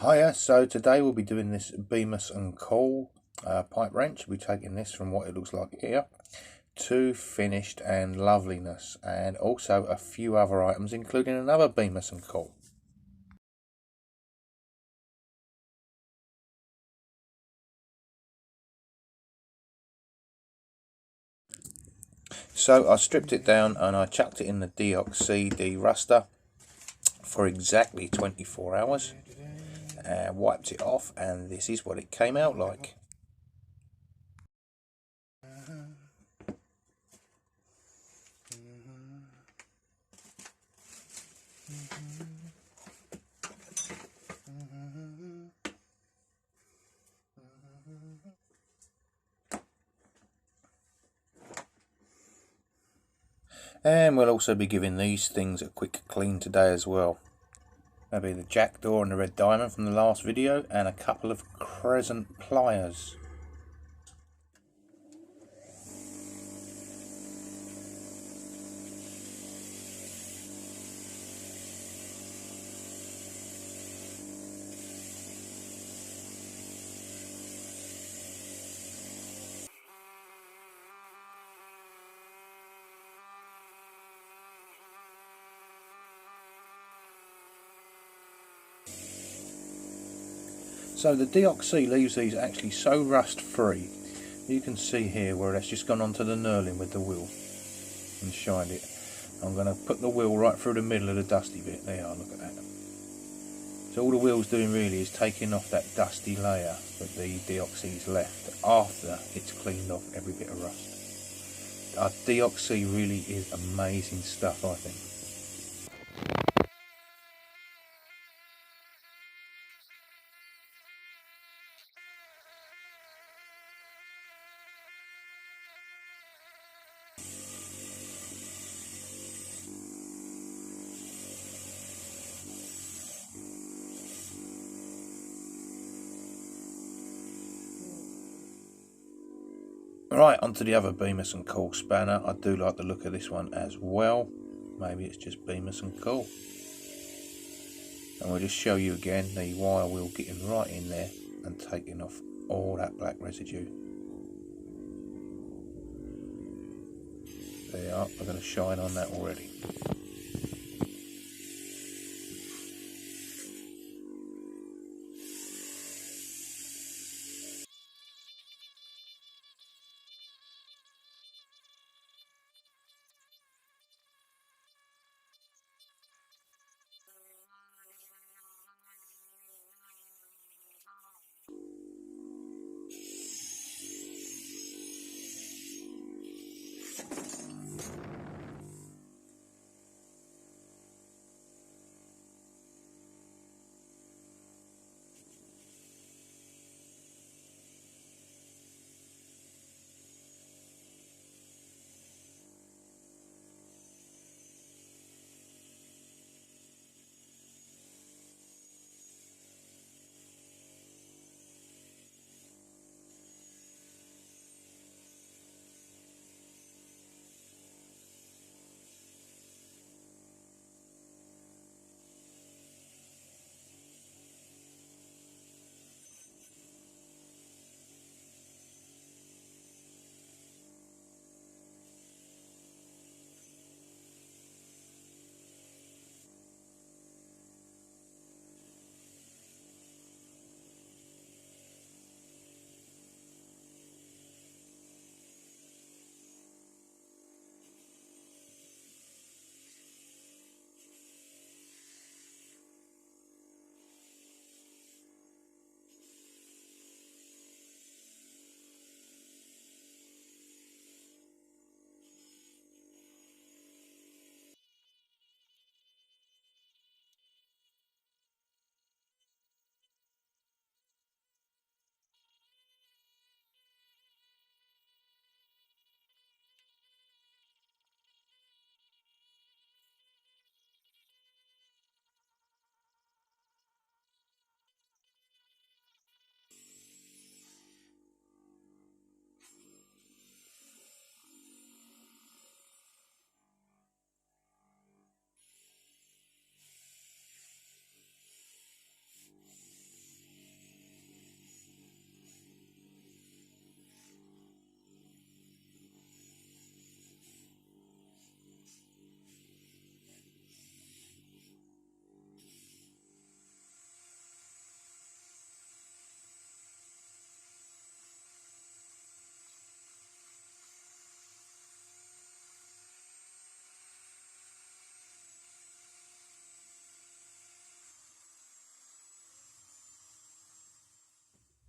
Hiya, so today we'll be doing this Bemis and Cole pipe wrench. We'll be taking this from what it looks like here to finished and loveliness, and also a few other items including another Bemis and Cole. So I stripped it down and I chucked it in the DOC deruster for exactly 24 hours and wiped it off, and this is what it came out like. And we'll also be giving these things a quick clean today as well. That'll be the jackdaw and the red diamond from the last video, and a couple of crescent pliers. So the DOC leaves these actually so rust free. You can see here where that's just gone onto the knurling with the wheel and shined it. I'm going to put the wheel right through the middle of the dusty bit. There you are, look at that. So all the wheel's doing really is taking off that dusty layer that the DOC's left after it's cleaned off every bit of rust. Our DOC really is amazing stuff, I think. Right, onto the other Bemis and Cole spanner. I do like the look of this one as well. Maybe it's just Bemis and Cole. And we'll just show you again the wire wheel getting right in there and taking off all that black residue. There you are, we're going to shine on that already.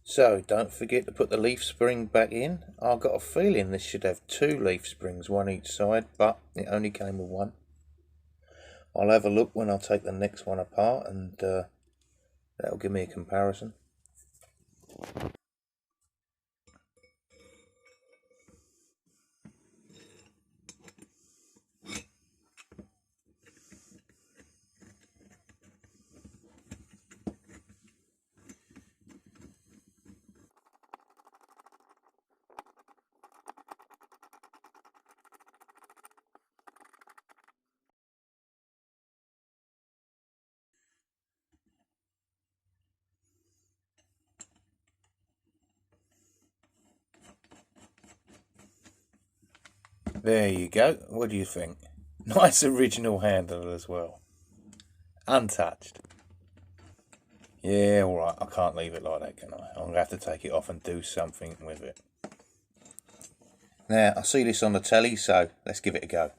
So don't forget to put the leaf spring back in. I've got a feeling this should have 2 leaf springs, one each side, but it only came with 1. I'll have a look when I take the next one apart, and that'll give me a comparison. There you go. What do you think? Nice original handle as well. Untouched. Yeah, alright. I can't leave it like that, can I? I'm going to have to take it off and do something with it. Now, I see this on the telly, so let's give it a go.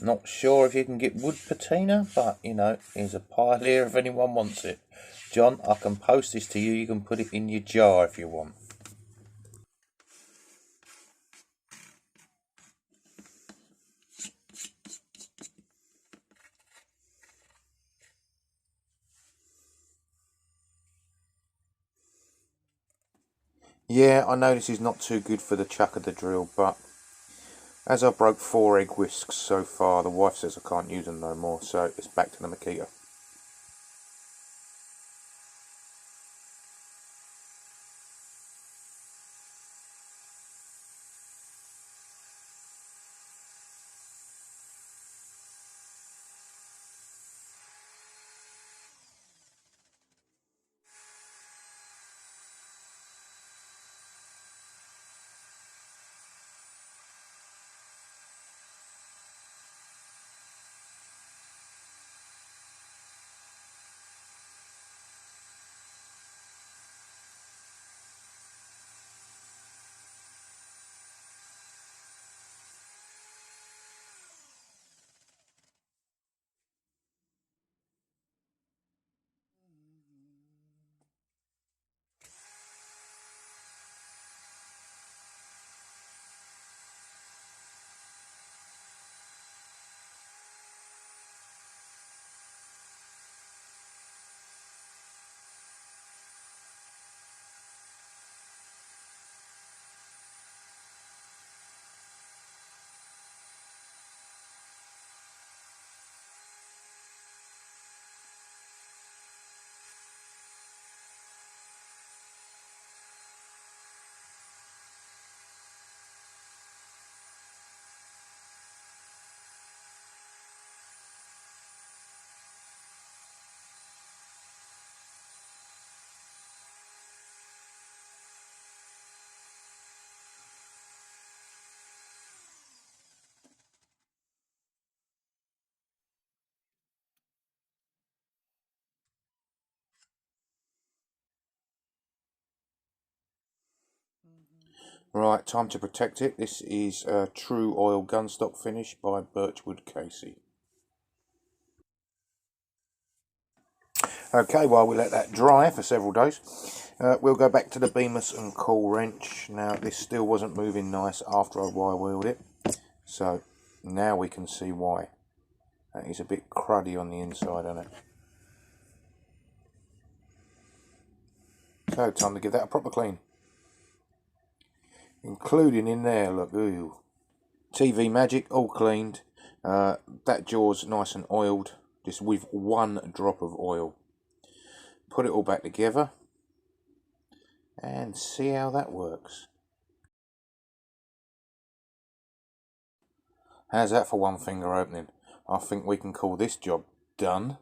Not sure if you can get wood patina, but you know, here's a pile here if anyone wants it. John, I can post this to you. You can put it in your jar if you want. Yeah, I know this is not too good for the chuck of the drill, but as I broke 4 egg whisks so far, the wife says I can't use them no more, so it's back to the Makita. Right, time to protect it. This is a True Oil Gunstock finish by Birchwood Casey. Okay, while we let that dry for several days, we'll go back to the Bemis and Cool wrench. Now, this still wasn't moving nice after I wire wheeled it, so now we can see why. That is a bit cruddy on the inside, isn't it? So, time to give that a proper clean. Including in there, look, ooh. TV Magic, all cleaned. That jaw's nice and oiled, just with 1 drop of oil. Put it all back together and see how that works. How's that for one finger opening? I think we can call this job done.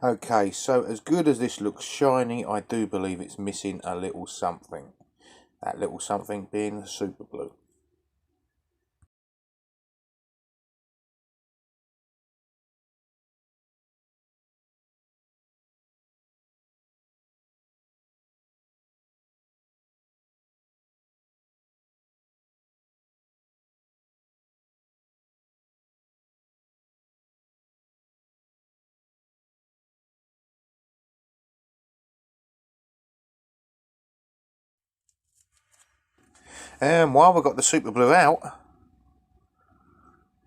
Okay, so as good as this looks shiny, I do believe it's missing a little something. That little something being the super glue. And while we've got the super glue out,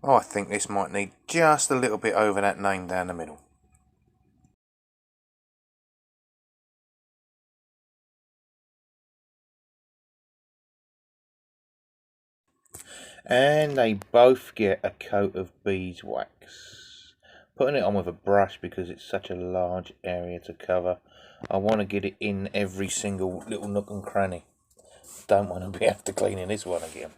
I think this might need just a little bit over that name down the middle. And they both get a coat of beeswax. Putting it on with a brush because it's such a large area to cover. I want to get it in every single little nook and cranny. Don't want to be after cleaning this one again.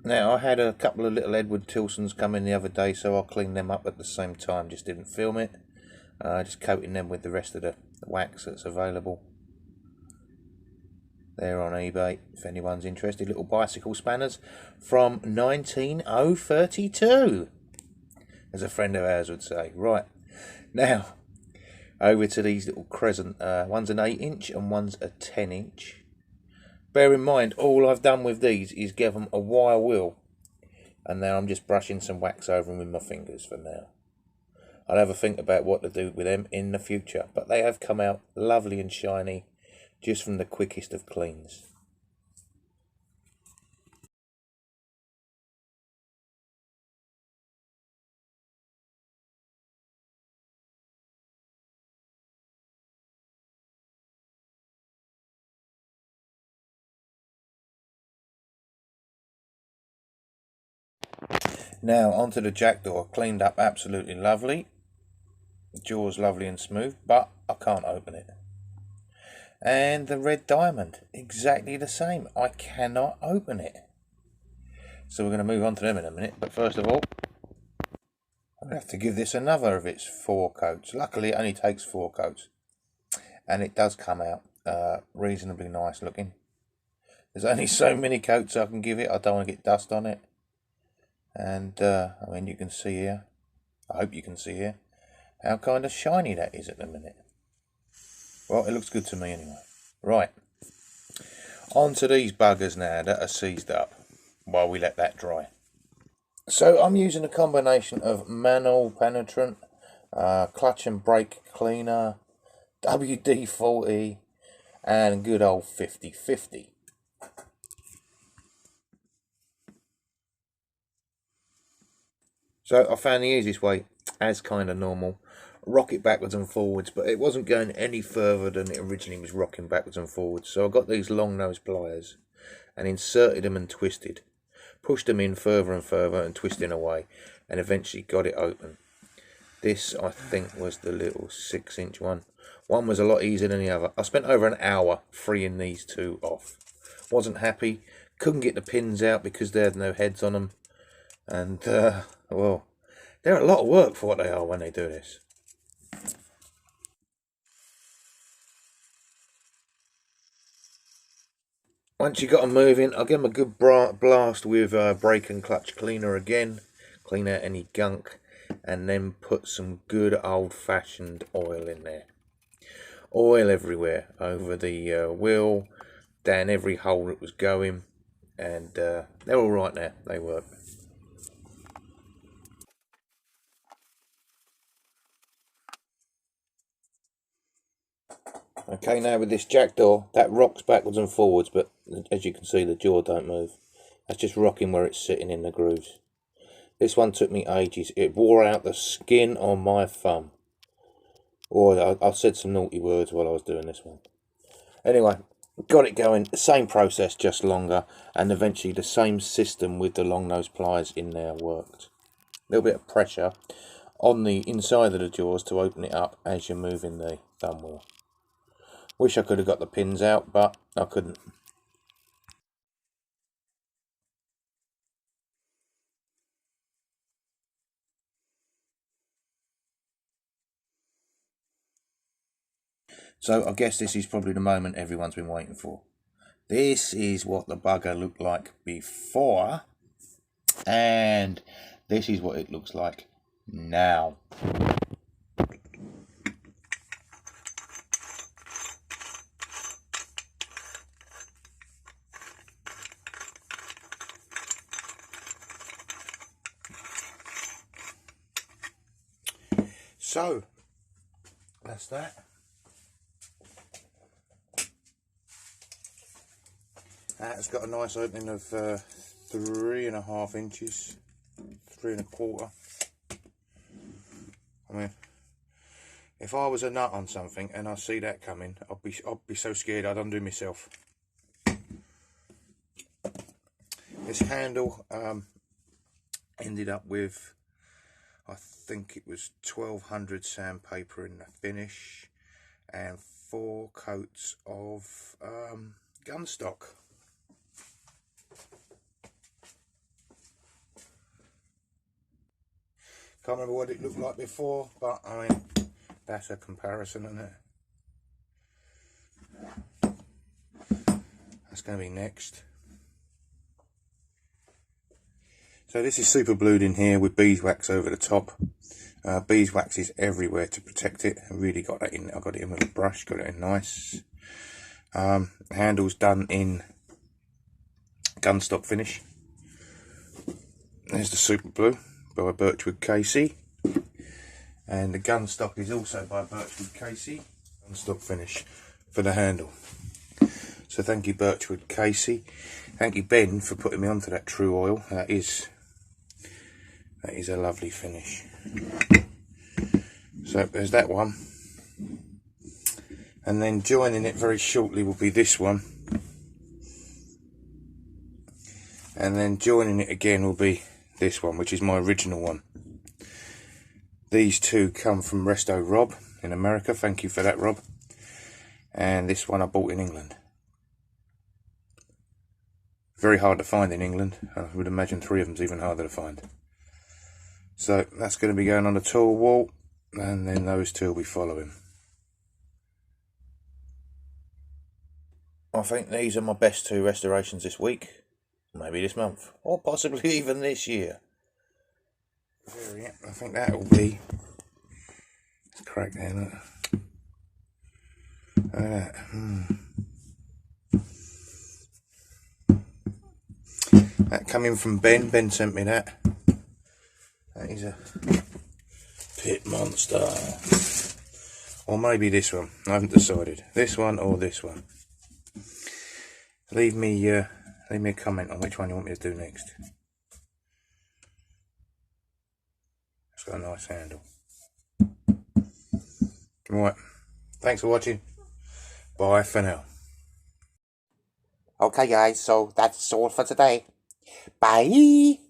Now, I had a couple of little Edward Tilsons come in the other day, so I'll clean them up at the same time. Just didn't film it. Just coating them with the rest of the wax that's available. They're on eBay, if anyone's interested. Little bicycle spanners from 19032, as a friend of ours would say. Right, now, over to these little crescent. One's an 8-inch and one's a 10-inch. Bear in mind, all I've done with these is give them a wire wheel, and now I'm just brushing some wax over them with my fingers for now. I'll have a think about what to do with them in the future, but they have come out lovely and shiny just from the quickest of cleans. Now onto the jack door, cleaned up absolutely lovely. The jaw's lovely and smooth, but I can't open it. And the red diamond, exactly the same. I cannot open it. So we're going to move on to them in a minute, but first of all, I'm going to have to give this another of its 4 coats. Luckily it only takes 4 coats, and it does come out reasonably nice looking. There's only so many coats I can give it. I don't want to get dust on it. And I mean, you can see here, I hope you can see here, how kind of shiny that is at the minute. Well, it looks good to me anyway. Right, on to these buggers now that are seized up while we let that dry. So I'm using a combination of manual penetrant, clutch and brake cleaner, WD-40 and good old 50-50. So I found the easiest way, as kind of normal, rock it backwards and forwards, but it wasn't going any further than it originally was rocking backwards and forwards. So I got these long nose pliers and inserted them and twisted. Pushed them in further and further and twisting away, and eventually got it open. This, I think, was the little 6-inch one. One was a lot easier than the other. I spent over an hour freeing these two off. Wasn't happy. Couldn't get the pins out because they had no heads on them. And, well, they're a lot of work for what they are when they do this. Once you got them moving, I'll give them a good blast with brake and clutch cleaner again. Clean out any gunk. And then put some good old-fashioned oil in there. Oil everywhere. Over the wheel. Down every hole it was going. And they're all right now. They work. Okay, now with this jack door, that rocks backwards and forwards, but as you can see, the jaw don't move. That's just rocking where it's sitting in the grooves. This one took me ages. It wore out the skin on my thumb. Or I said some naughty words while I was doing this one. Anyway, got it going. Same process, just longer, and eventually the same system with the long nose pliers in there worked. little bit of pressure on the inside of the jaws to open it up as you're moving the thumb wheel. Wish I could have got the pins out, but I couldn't. So I guess this is probably the moment everyone's been waiting for. This is what the bugger looked like before, and this is what it looks like now. So that's that. That's got a nice opening of 3.5 inches, 3.25. I mean, if I was a nut on something and I see that coming, I'd be so scared I'd undo myself. This handle ended up with, I think it was 1200 sandpaper in the finish and 4 coats of gun stock. Can't remember what it looked like before, but I mean, that's a comparison, isn't it? That's going to be next. So this is super blued in here with beeswax over the top. Beeswax is everywhere to protect it. I really got that in. I got it in with a brush, got it in nice. Handle's done in gun stock finish. There's the super blue by Birchwood Casey, and the gun stock is also by Birchwood Casey. Gun stock finish for the handle. So thank you, Birchwood Casey. Thank you, Ben, for putting me onto that True Oil. That is a lovely finish. So there's that one, and then joining it very shortly will be this one, and then joining it again will be this one, which is my original one. These two come from Resto Rob in America. Thank you for that, Rob. And this one I bought in England. Very hard to find in England. I would imagine 3 of them's even harder to find. So that's going to be going on the tool wall, and then those two will be following. I think these are my best 2 restorations this week, maybe this month, or possibly even this year. Yeah, I think that will be. Let's crack there, look. Look at that. That come in from Ben. Ben sent me that. That is a pit monster. Or maybe this one. I haven't decided. This one or this one. Leave me a comment on which one you want me to do next. It's got a nice handle. Right. Thanks for watching. Bye for now. Okay guys, so that's all for today. Bye!